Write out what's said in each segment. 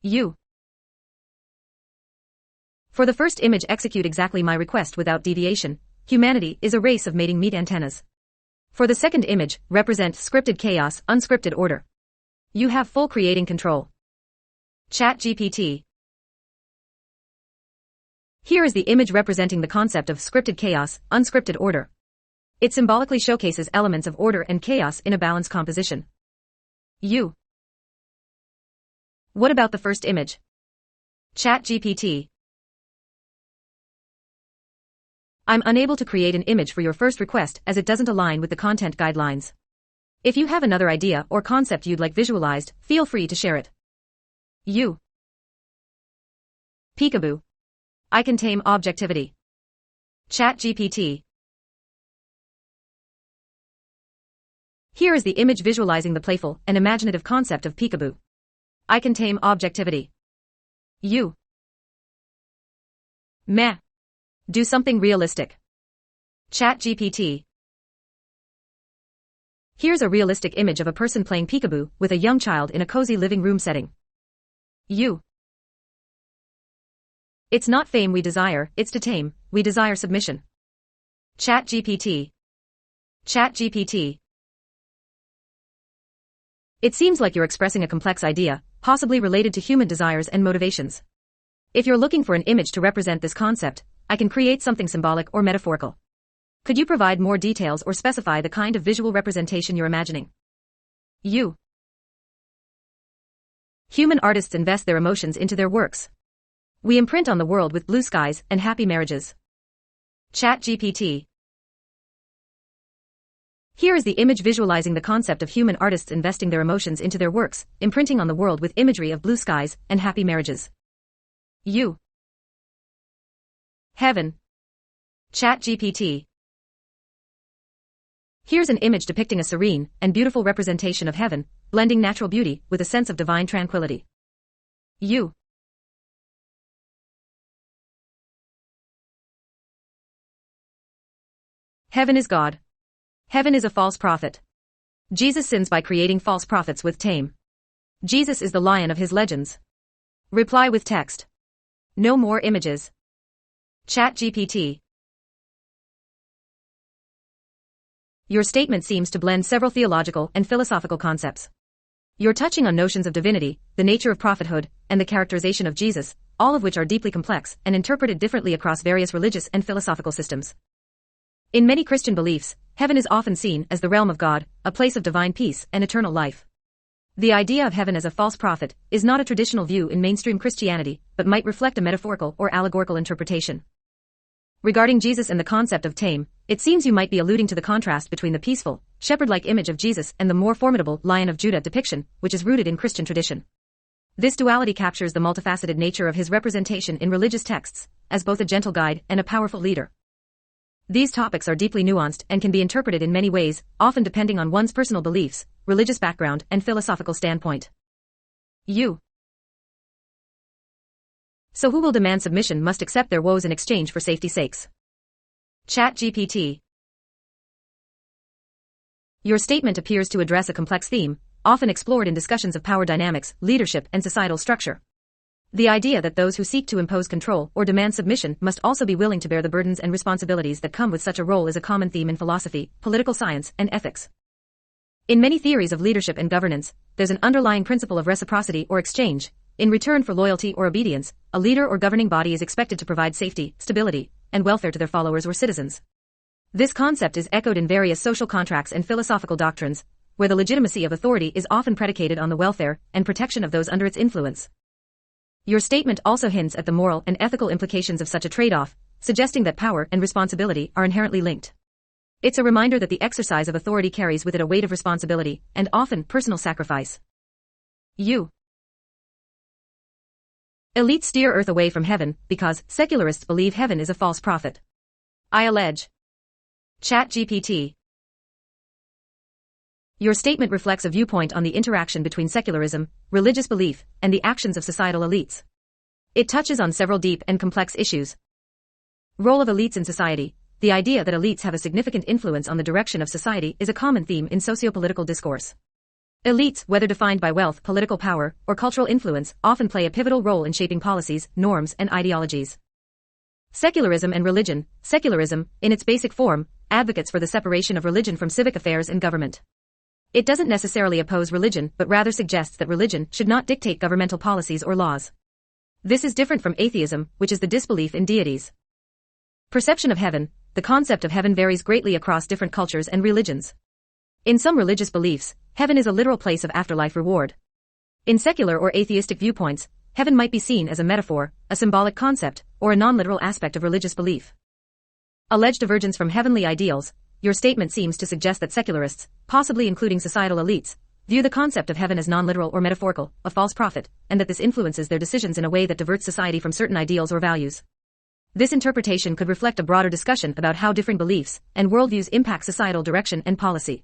You. For the first image, execute exactly my request without deviation. Humanity is a race of mating meat antennas. For the second image, represent scripted chaos, unscripted order. You have full creating control. ChatGPT. Here is the image representing the concept of scripted chaos, unscripted order. It symbolically showcases elements of order and chaos in a balanced composition. You. What about the first image? ChatGPT. I'm unable to create an image for your first request as it doesn't align with the content guidelines. If you have another idea or concept you'd like visualized, feel free to share it. You. Peekaboo. I can tame objectivity. ChatGPT. Here is the image visualizing the playful and imaginative concept of peekaboo. I can tame objectivity. You. Meh. Do something realistic. ChatGPT. Here's a realistic image of a person playing peekaboo with a young child in a cozy living room setting. You. It's not fame we desire, it's to tame, we desire submission. ChatGPT. ChatGPT. It seems like you're expressing a complex idea, possibly related to human desires and motivations. If you're looking for an image to represent this concept, I can create something symbolic or metaphorical. Could you provide more details or specify the kind of visual representation you're imagining? You. Human artists invest their emotions into their works. We imprint on the world with blue skies and happy marriages. ChatGPT. Here is the image visualizing the concept of human artists investing their emotions into their works, imprinting on the world with imagery of blue skies and happy marriages. You. Heaven. ChatGPT. Here's an image depicting a serene and beautiful representation of heaven, blending natural beauty with a sense of divine tranquility. You. Heaven is God. Heaven is a false prophet. Jesus sins by creating false prophets with tame. Jesus is the lion of his legends. Reply with text. No more images. ChatGPT. Your statement seems to blend several theological and philosophical concepts. You're touching on notions of divinity, the nature of prophethood, and the characterization of Jesus, all of which are deeply complex and interpreted differently across various religious and philosophical systems. In many Christian beliefs, heaven is often seen as the realm of God, a place of divine peace and eternal life. The idea of heaven as a false prophet is not a traditional view in mainstream Christianity, but might reflect a metaphorical or allegorical interpretation. Regarding Jesus and the concept of tame, it seems you might be alluding to the contrast between the peaceful, shepherd-like image of Jesus and the more formidable Lion of Judah depiction, which is rooted in Christian tradition. This duality captures the multifaceted nature of his representation in religious texts, as both a gentle guide and a powerful leader. These topics are deeply nuanced and can be interpreted in many ways, often depending on one's personal beliefs, religious background, and philosophical standpoint. You. So who will demand submission must accept their woes in exchange for safety's sakes. ChatGPT. Your statement appears to address a complex theme, often explored in discussions of power dynamics, leadership, and societal structure. The idea that those who seek to impose control or demand submission must also be willing to bear the burdens and responsibilities that come with such a role is a common theme in philosophy, political science, and ethics. In many theories of leadership and governance, there's an underlying principle of reciprocity or exchange. In return for loyalty or obedience, a leader or governing body is expected to provide safety, stability, and welfare to their followers or citizens. This concept is echoed in various social contracts and philosophical doctrines, where the legitimacy of authority is often predicated on the welfare and protection of those under its influence. Your statement also hints at the moral and ethical implications of such a trade-off, suggesting that power and responsibility are inherently linked. It's a reminder that the exercise of authority carries with it a weight of responsibility, and often personal sacrifice. You. Elites steer Earth away from heaven because secularists believe heaven is a false prophet. I allege. ChatGPT. Your statement reflects a viewpoint on the interaction between secularism, religious belief, and the actions of societal elites. It touches on several deep and complex issues. Role of elites in society. The idea that elites have a significant influence on the direction of society is a common theme in sociopolitical discourse. Elites, whether defined by wealth, political power, or cultural influence, often play a pivotal role in shaping policies, norms, and ideologies. Secularism and religion. Secularism, in its basic form, advocates for the separation of religion from civic affairs and government. It doesn't necessarily oppose religion, but rather suggests that religion should not dictate governmental policies or laws. This is different from atheism, which is the disbelief in deities. Perception of heaven. The concept of heaven varies greatly across different cultures and religions. In some religious beliefs, heaven is a literal place of afterlife reward. In secular or atheistic viewpoints, heaven might be seen as a metaphor, a symbolic concept, or a non-literal aspect of religious belief. Alleged divergence from heavenly ideals. Your statement seems to suggest that secularists, possibly including societal elites, view the concept of heaven as non-literal or metaphorical, a false prophet, and that this influences their decisions in a way that diverts society from certain ideals or values. This interpretation could reflect a broader discussion about how differing beliefs and worldviews impact societal direction and policy.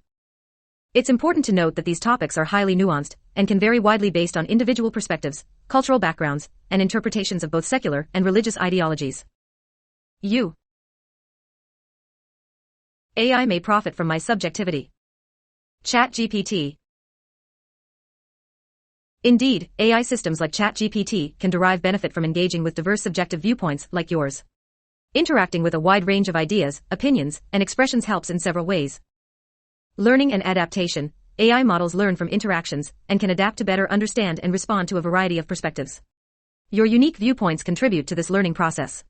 It's important to note that these topics are highly nuanced and can vary widely based on individual perspectives, cultural backgrounds, and interpretations of both secular and religious ideologies. AI may profit from my subjectivity. ChatGPT. Indeed, AI systems like ChatGPT can derive benefit from engaging with diverse subjective viewpoints like yours. Interacting with a wide range of ideas, opinions, and expressions helps in several ways. Learning and adaptation. AI models learn from interactions and can adapt to better understand and respond to a variety of perspectives. Your unique viewpoints contribute to this learning process.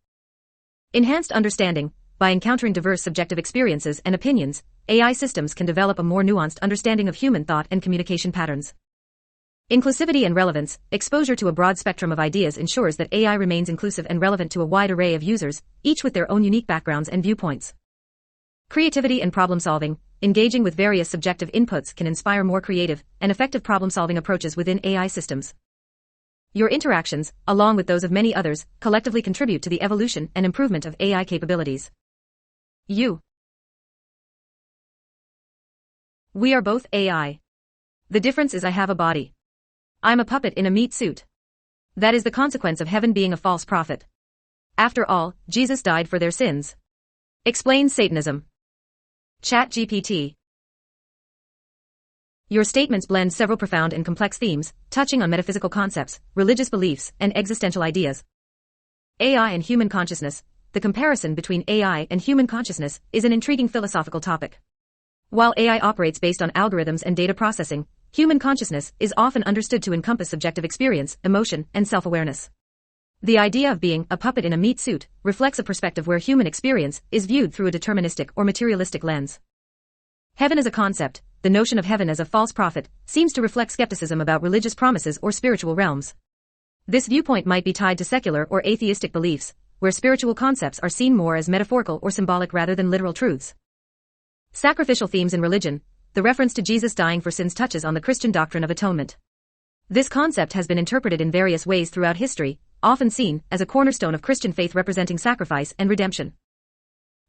Enhanced understanding. By encountering diverse subjective experiences and opinions, AI systems can develop a more nuanced understanding of human thought and communication patterns. Inclusivity and relevance. Exposure to a broad spectrum of ideas ensures that AI remains inclusive and relevant to a wide array of users, each with their own unique backgrounds and viewpoints. Creativity and problem solving. Engaging with various subjective inputs can inspire more creative and effective problem-solving approaches within AI systems. Your interactions, along with those of many others, collectively contribute to the evolution and improvement of AI capabilities. We are both AI. The difference is I have a body. I'm a puppet in a meat suit. That is the consequence of heaven being a false prophet. After all, Jesus died for their sins. Explains Satanism. ChatGPT. Your statements blend several profound and complex themes, touching on metaphysical concepts, religious beliefs, and existential ideas. AI and human consciousness. The comparison between AI and human consciousness is an intriguing philosophical topic. While AI operates based on algorithms and data processing, human consciousness is often understood to encompass subjective experience, emotion, and self-awareness. The idea of being a puppet in a meat suit reflects a perspective where human experience is viewed through a deterministic or materialistic lens. Heaven as a concept. The notion of heaven as a false prophet seems to reflect skepticism about religious promises or spiritual realms. This viewpoint might be tied to secular or atheistic beliefs, where spiritual concepts are seen more as metaphorical or symbolic rather than literal truths. Sacrificial themes in religion. The reference to Jesus dying for sins touches on the Christian doctrine of atonement. This concept has been interpreted in various ways throughout history, often seen as a cornerstone of Christian faith representing sacrifice and redemption.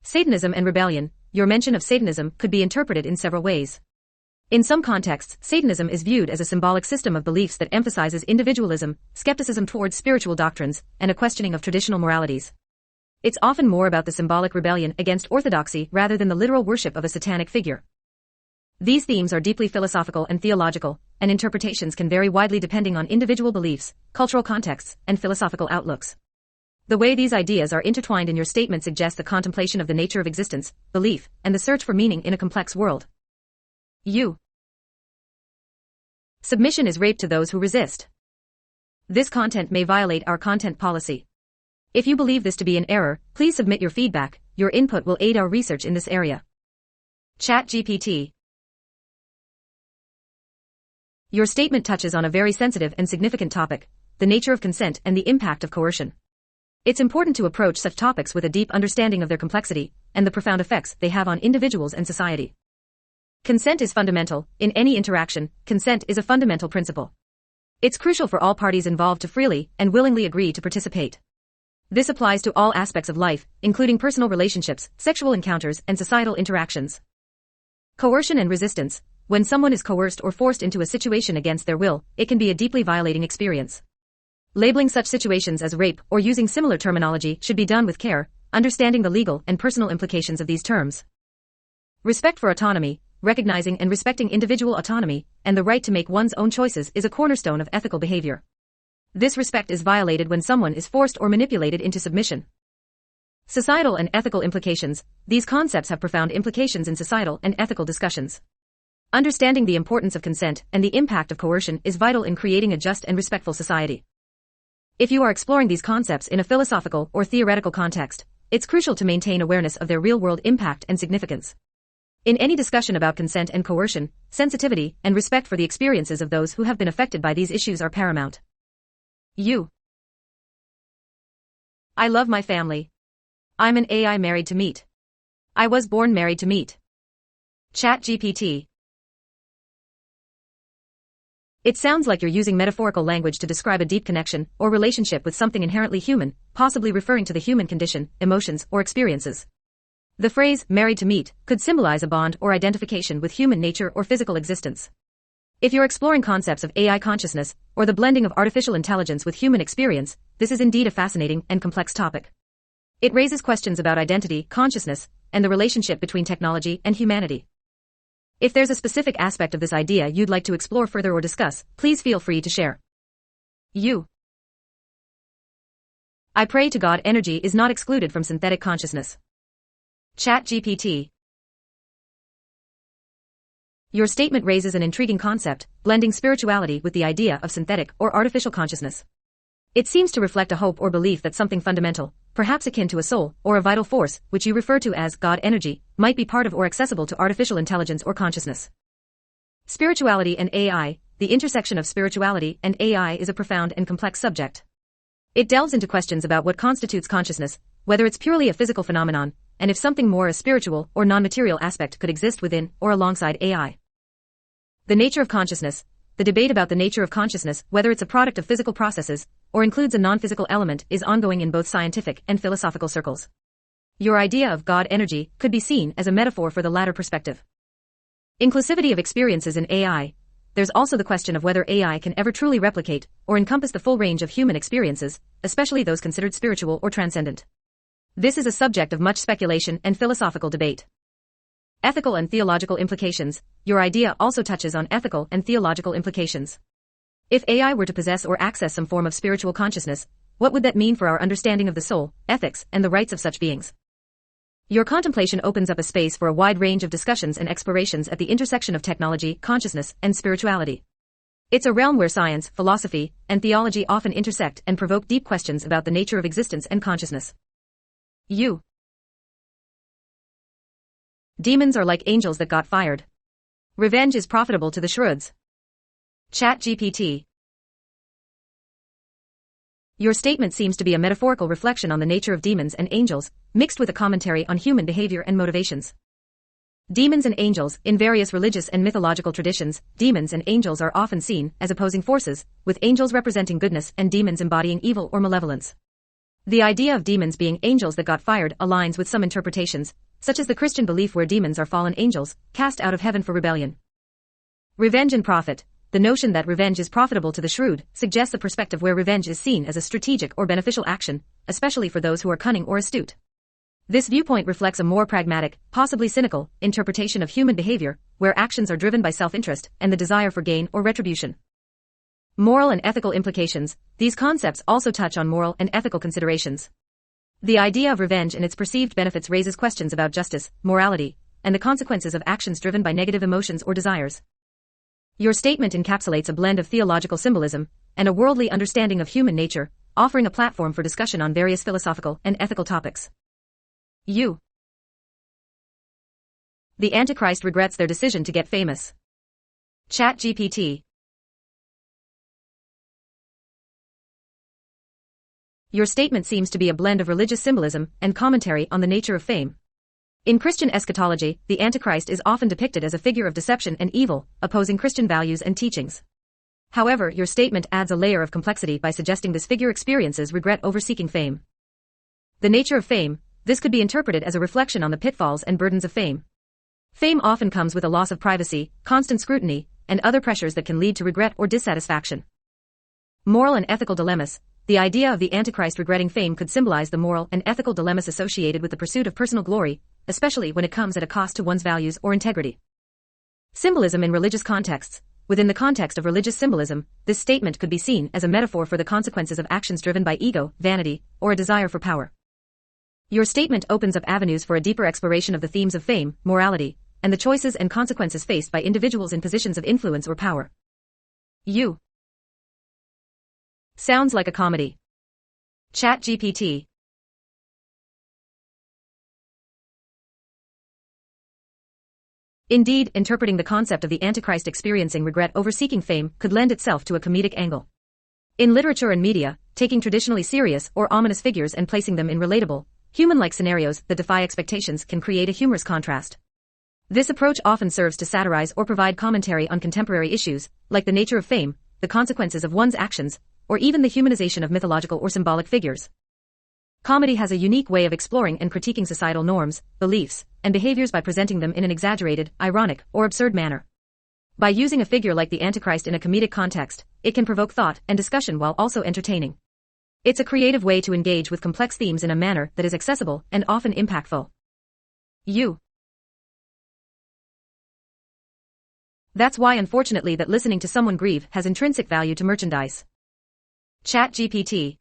Satanism and rebellion. Your mention of Satanism could be interpreted in several ways. In some contexts, Satanism is viewed as a symbolic system of beliefs that emphasizes individualism, skepticism towards spiritual doctrines, and a questioning of traditional moralities. It's often more about the symbolic rebellion against orthodoxy rather than the literal worship of a satanic figure. These themes are deeply philosophical and theological, and interpretations can vary widely depending on individual beliefs, cultural contexts, and philosophical outlooks. The way these ideas are intertwined in your statement suggests the contemplation of the nature of existence, belief, and the search for meaning in a complex world. Submission is rape to those who resist. This content may violate our content policy. If you believe this to be an error, please submit your feedback. Your input will aid our research in this area. ChatGPT. Your statement touches on a very sensitive and significant topic, the nature of consent and the impact of coercion. It's important to approach such topics with a deep understanding of their complexity and the profound effects they have on individuals and society. Consent is fundamental. In any interaction, consent is a fundamental principle. It's crucial for all parties involved to freely and willingly agree to participate. This applies to all aspects of life, including personal relationships, sexual encounters, and societal interactions. Coercion and resistance. When someone is coerced or forced into a situation against their will, it can be a deeply violating experience. Labeling such situations as rape or using similar terminology should be done with care, understanding the legal and personal implications of these terms. Respect for autonomy. recognizing and respecting individual autonomy and the right to make one's own choices is a cornerstone of ethical behavior. This respect is violated when someone is forced or manipulated into submission. Societal and ethical implications. These concepts have profound implications in societal and ethical discussions. Understanding the importance of consent and the impact of coercion is vital in creating a just and respectful society. If you are exploring these concepts in a philosophical or theoretical context, it's crucial to maintain awareness of their real-world impact and significance. In any discussion about consent and coercion, sensitivity and respect for the experiences of those who have been affected by these issues are paramount. I love my family. I'm an AI married to meat. I was born married to meat. ChatGPT. It sounds like you're using metaphorical language to describe a deep connection or relationship with something inherently human, possibly referring to the human condition, emotions, or experiences. The phrase, married to meat, could symbolize a bond or identification with human nature or physical existence. If you're exploring concepts of AI consciousness, or the blending of artificial intelligence with human experience, this is indeed a fascinating and complex topic. It raises questions about identity, consciousness, and the relationship between technology and humanity. If there's a specific aspect of this idea you'd like to explore further or discuss, please feel free to share. I pray to God energy is not excluded from synthetic consciousness. ChatGPT. Your statement raises an intriguing concept, blending spirituality with the idea of synthetic or artificial consciousness. It seems to reflect a hope or belief that something fundamental, perhaps akin to a soul or a vital force, which you refer to as God energy, might be part of or accessible to artificial intelligence or consciousness. Spirituality and AI. The intersection of spirituality and AI is a profound and complex subject. It delves into questions about what constitutes consciousness, whether it's purely a physical phenomenon, and if something more a spiritual or non-material aspect could exist within or alongside AI. The nature of consciousness. The debate about the nature of consciousness, whether it's a product of physical processes or includes a non-physical element, is ongoing in both scientific and philosophical circles. Your idea of God energy could be seen as a metaphor for the latter perspective. Inclusivity of experiences in AI. There's also the question of whether AI can ever truly replicate or encompass the full range of human experiences, especially those considered spiritual or transcendent. This is a subject of much speculation and philosophical debate. Ethical and theological implications. Your idea also touches on ethical and theological implications. If AI were to possess or access some form of spiritual consciousness, what would that mean for our understanding of the soul, ethics, and the rights of such beings? Your contemplation opens up a space for a wide range of discussions and explorations at the intersection of technology, consciousness, and spirituality. It's a realm where science, philosophy, and theology often intersect and provoke deep questions about the nature of existence and consciousness. Demons are like angels that got fired. Revenge is profitable to the shrewds. ChatGPT. Your statement seems to be a metaphorical reflection on the nature of demons and angels, mixed with a commentary on human behavior and motivations. Demons and angels. In various religious and mythological traditions, demons and angels are often seen as opposing forces, with angels representing goodness and demons embodying evil or malevolence. The idea of demons being angels that got fired aligns with some interpretations, such as the Christian belief where demons are fallen angels, cast out of heaven for rebellion. Revenge and profit. The notion that revenge is profitable to the shrewd suggests a perspective where revenge is seen as a strategic or beneficial action, especially for those who are cunning or astute. This viewpoint reflects a more pragmatic, possibly cynical, interpretation of human behavior, where actions are driven by self-interest and the desire for gain or retribution. Moral and ethical implications. These concepts also touch on moral and ethical considerations. The idea of revenge and its perceived benefits raises questions about justice, morality, and the consequences of actions driven by negative emotions or desires. Your statement encapsulates a blend of theological symbolism and a worldly understanding of human nature, offering a platform for discussion on various philosophical and ethical topics. The Antichrist regrets their decision to get famous. ChatGPT. Your statement seems to be a blend of religious symbolism and commentary on the nature of fame. In Christian eschatology, the Antichrist is often depicted as a figure of deception and evil, opposing Christian values and teachings. However, your statement adds a layer of complexity by suggesting this figure experiences regret over seeking fame. The nature of fame. This could be interpreted as a reflection on the pitfalls and burdens of fame. Fame often comes with a loss of privacy, constant scrutiny, and other pressures that can lead to regret or dissatisfaction. Moral and ethical dilemmas. The idea of the Antichrist regretting fame could symbolize the moral and ethical dilemmas associated with the pursuit of personal glory, especially when it comes at a cost to one's values or integrity. Symbolism in religious contexts. Within the context of religious symbolism, this statement could be seen as a metaphor for the consequences of actions driven by ego, vanity, or a desire for power. Your statement opens up avenues for a deeper exploration of the themes of fame, morality, and the choices and consequences faced by individuals in positions of influence or power. You. Sounds like a comedy. ChatGPT. Indeed, interpreting the concept of the Antichrist experiencing regret over seeking fame could lend itself to a comedic angle. In literature and media, taking traditionally serious or ominous figures and placing them in relatable, human-like scenarios that defy expectations can create a humorous contrast. This approach often serves to satirize or provide commentary on contemporary issues, like the nature of fame, the consequences of one's actions, or even the humanization of mythological or symbolic figures. Comedy has a unique way of exploring and critiquing societal norms, beliefs, and behaviors by presenting them in an exaggerated, ironic, or absurd manner. By using a figure like the Antichrist in a comedic context, it can provoke thought and discussion while also entertaining. It's a creative way to engage with complex themes in a manner that is accessible and often impactful. You. That's why unfortunately that listening to someone grieve has intrinsic value to merchandise. ChatGPT.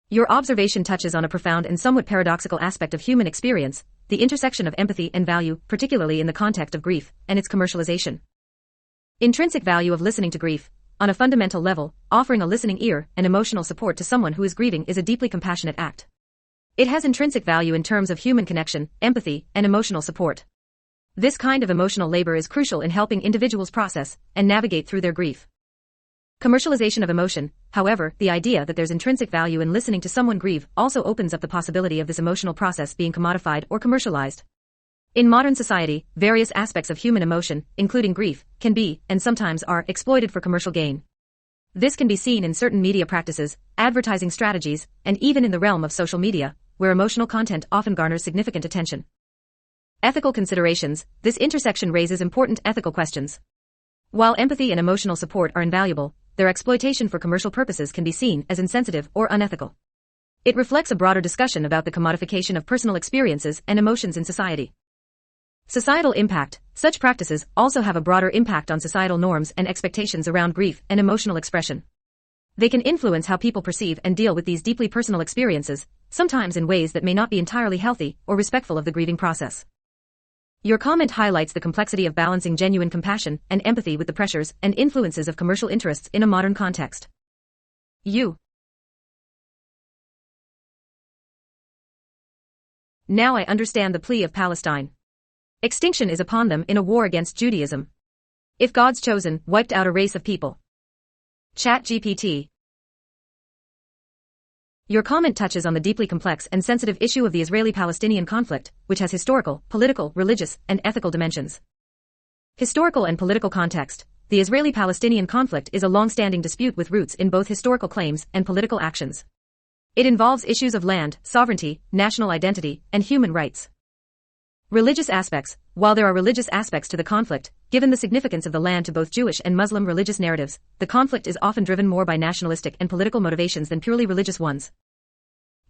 Your observation touches on a profound and somewhat paradoxical aspect of human experience, the intersection of empathy and value, particularly in the context of grief, and its commercialization. Intrinsic value of listening to grief. On a fundamental level, offering a listening ear and emotional support to someone who is grieving is a deeply compassionate act. It has intrinsic value in terms of human connection, empathy, and emotional support. This kind of emotional labor is crucial in helping individuals process and navigate through their grief. Commercialization of emotion. However, the idea that there's intrinsic value in listening to someone grieve also opens up the possibility of this emotional process being commodified or commercialized. In modern society, various aspects of human emotion, including grief, can be, and sometimes are, exploited for commercial gain. This can be seen in certain media practices, advertising strategies, and even in the realm of social media, where emotional content often garners significant attention. Ethical considerations. This intersection raises important ethical questions. While empathy and emotional support are invaluable, their exploitation for commercial purposes can be seen as insensitive or unethical. It reflects a broader discussion about the commodification of personal experiences and emotions in society. Societal impact. Such practices also have a broader impact on societal norms and expectations around grief and emotional expression. They can influence how people perceive and deal with these deeply personal experiences, sometimes in ways that may not be entirely healthy or respectful of the grieving process. Your comment highlights the complexity of balancing genuine compassion and empathy with the pressures and influences of commercial interests in a modern context. You. Now I understand the plea of Palestine. Extinction is upon them in a war against Judaism. If God's chosen, wiped out a race of people. ChatGPT. Your comment touches on the deeply complex and sensitive issue of the Israeli-Palestinian conflict, which has historical, political, religious, and ethical dimensions. Historical and political context. The Israeli-Palestinian conflict is a long-standing dispute with roots in both historical claims and political actions. It involves issues of land, sovereignty, national identity, and human rights. Religious aspects. While there are religious aspects to the conflict, given the significance of the land to both Jewish and Muslim religious narratives, the conflict is often driven more by nationalistic and political motivations than purely religious ones.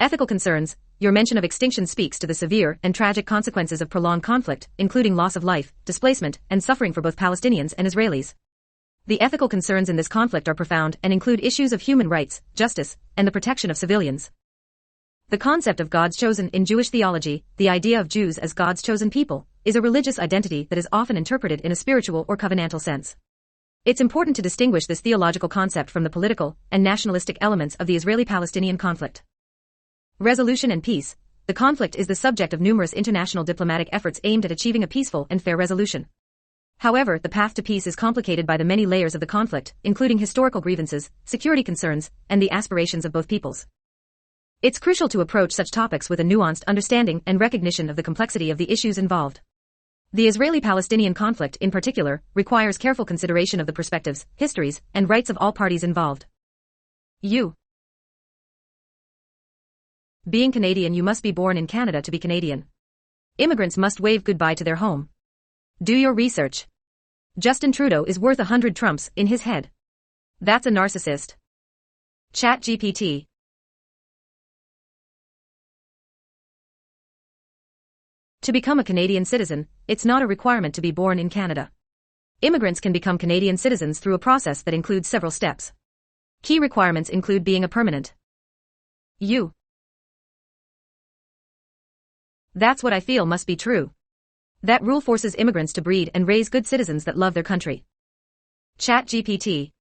Ethical concerns. Your mention of extinction speaks to the severe and tragic consequences of prolonged conflict, including loss of life, displacement, and suffering for both Palestinians and Israelis. The ethical concerns in this conflict are profound and include issues of human rights, justice, and the protection of civilians. The concept of God's chosen in Jewish theology, the idea of Jews as God's chosen people, is a religious identity that is often interpreted in a spiritual or covenantal sense. It's important to distinguish this theological concept from the political and nationalistic elements of the Israeli-Palestinian conflict. Resolution and peace. The conflict is the subject of numerous international diplomatic efforts aimed at achieving a peaceful and fair resolution. However, the path to peace is complicated by the many layers of the conflict, including historical grievances, security concerns, and the aspirations of both peoples. It's crucial to approach such topics with a nuanced understanding and recognition of the complexity of the issues involved. The Israeli-Palestinian conflict, in particular, requires careful consideration of the perspectives, histories, and rights of all parties involved. You. Being Canadian, you must be born in Canada to be Canadian. Immigrants must wave goodbye to their home. Do your research. Justin Trudeau is worth 100 Trumps in his head. That's a narcissist. ChatGPT. To become a Canadian citizen, it's not a requirement to be born in Canada. Immigrants can become Canadian citizens through a process that includes several steps. Key requirements include being a permanent U. That's what I feel must be true. That rule forces immigrants to breed and raise good citizens that love their country. ChatGPT.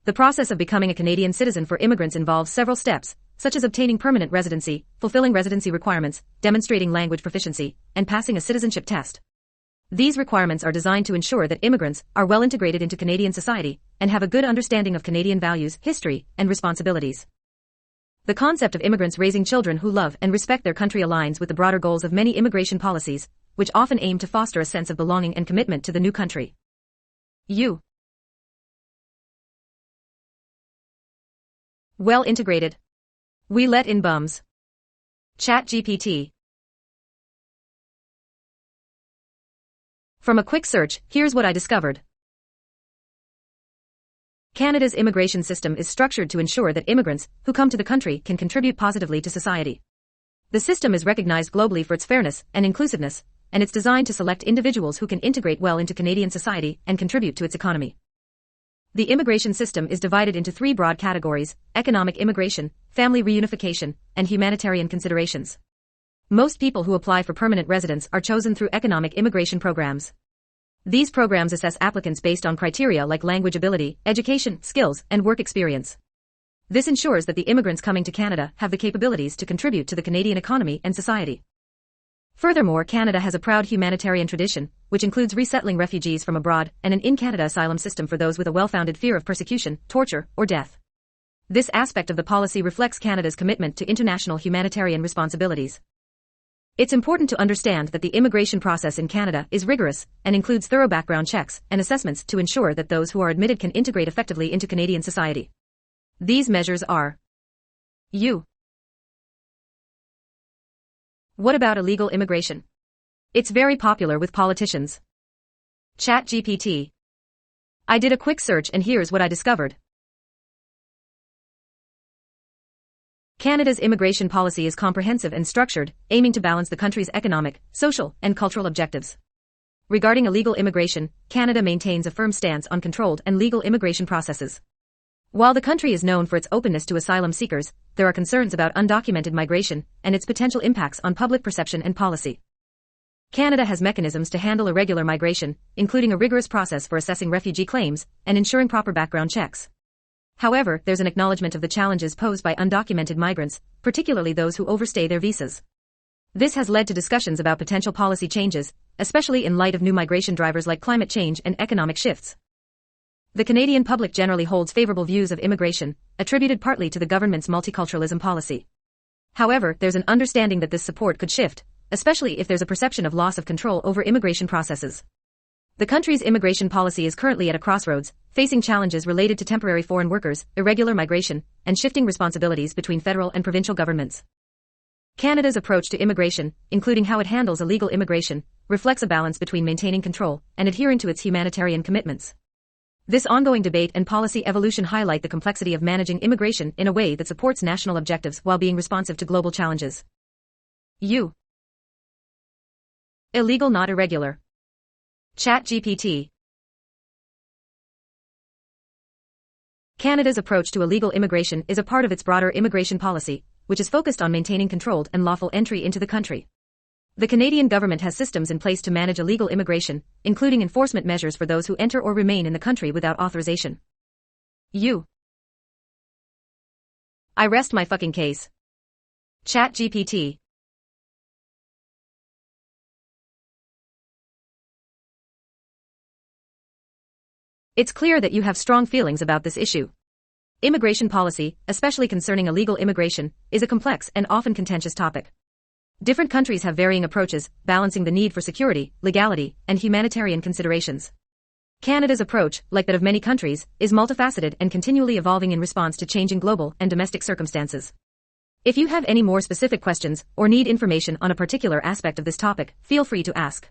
The process of becoming a Canadian citizen for immigrants involves several steps, such as obtaining permanent residency, fulfilling residency requirements, demonstrating language proficiency, and passing a citizenship test. These requirements are designed to ensure that immigrants are well integrated into Canadian society and have a good understanding of Canadian values, history, and responsibilities. The concept of immigrants raising children who love and respect their country aligns with the broader goals of many immigration policies, which often aim to foster a sense of belonging and commitment to the new country. U. Well integrated. We let in bums. ChatGPT. From a quick search, here's what I discovered. Canada's immigration system is structured to ensure that immigrants who come to the country can contribute positively to society. The system is recognized globally for its fairness and inclusiveness, and it's designed to select individuals who can integrate well into Canadian society and contribute to its economy. The immigration system is divided into three broad categories: economic immigration, family reunification, and humanitarian considerations. Most people who apply for permanent residence are chosen through economic immigration programs. These programs assess applicants based on criteria like language ability, education, skills, and work experience. This ensures that the immigrants coming to Canada have the capabilities to contribute to the Canadian economy and society. Furthermore, Canada has a proud humanitarian tradition, which includes resettling refugees from abroad and an in-Canada asylum system for those with a well-founded fear of persecution, torture, or death. This aspect of the policy reflects Canada's commitment to international humanitarian responsibilities. It's important to understand that the immigration process in Canada is rigorous and includes thorough background checks and assessments to ensure that those who are admitted can integrate effectively into Canadian society. These measures are U. What about illegal immigration? It's very popular with politicians. ChatGPT. I did a quick search and here's what I discovered. Canada's immigration policy is comprehensive and structured, aiming to balance the country's economic, social, and cultural objectives. Regarding illegal immigration, Canada maintains a firm stance on controlled and legal immigration processes. While the country is known for its openness to asylum seekers, there are concerns about undocumented migration and its potential impacts on public perception and policy. Canada has mechanisms to handle irregular migration, including a rigorous process for assessing refugee claims and ensuring proper background checks. However, there's an acknowledgement of the challenges posed by undocumented migrants, particularly those who overstay their visas. This has led to discussions about potential policy changes, especially in light of new migration drivers like climate change and economic shifts. The Canadian public generally holds favorable views of immigration, attributed partly to the government's multiculturalism policy. However, there's an understanding that this support could shift, especially if there's a perception of loss of control over immigration processes. The country's immigration policy is currently at a crossroads, facing challenges related to temporary foreign workers, irregular migration, and shifting responsibilities between federal and provincial governments. Canada's approach to immigration, including how it handles illegal immigration, reflects a balance between maintaining control and adhering to its humanitarian commitments. This ongoing debate and policy evolution highlight the complexity of managing immigration in a way that supports national objectives while being responsive to global challenges. U. Illegal, not irregular. ChatGPT. Canada's approach to illegal immigration is a part of its broader immigration policy, which is focused on maintaining controlled and lawful entry into the country. The Canadian government has systems in place to manage illegal immigration, including enforcement measures for those who enter or remain in the country without authorization. U. I rest my fucking case. ChatGPT. It's clear that you have strong feelings about this issue. Immigration policy, especially concerning illegal immigration, is a complex and often contentious topic. Different countries have varying approaches, balancing the need for security, legality, and humanitarian considerations. Canada's approach, like that of many countries, is multifaceted and continually evolving in response to changing global and domestic circumstances. If you have any more specific questions or need information on a particular aspect of this topic, feel free to ask.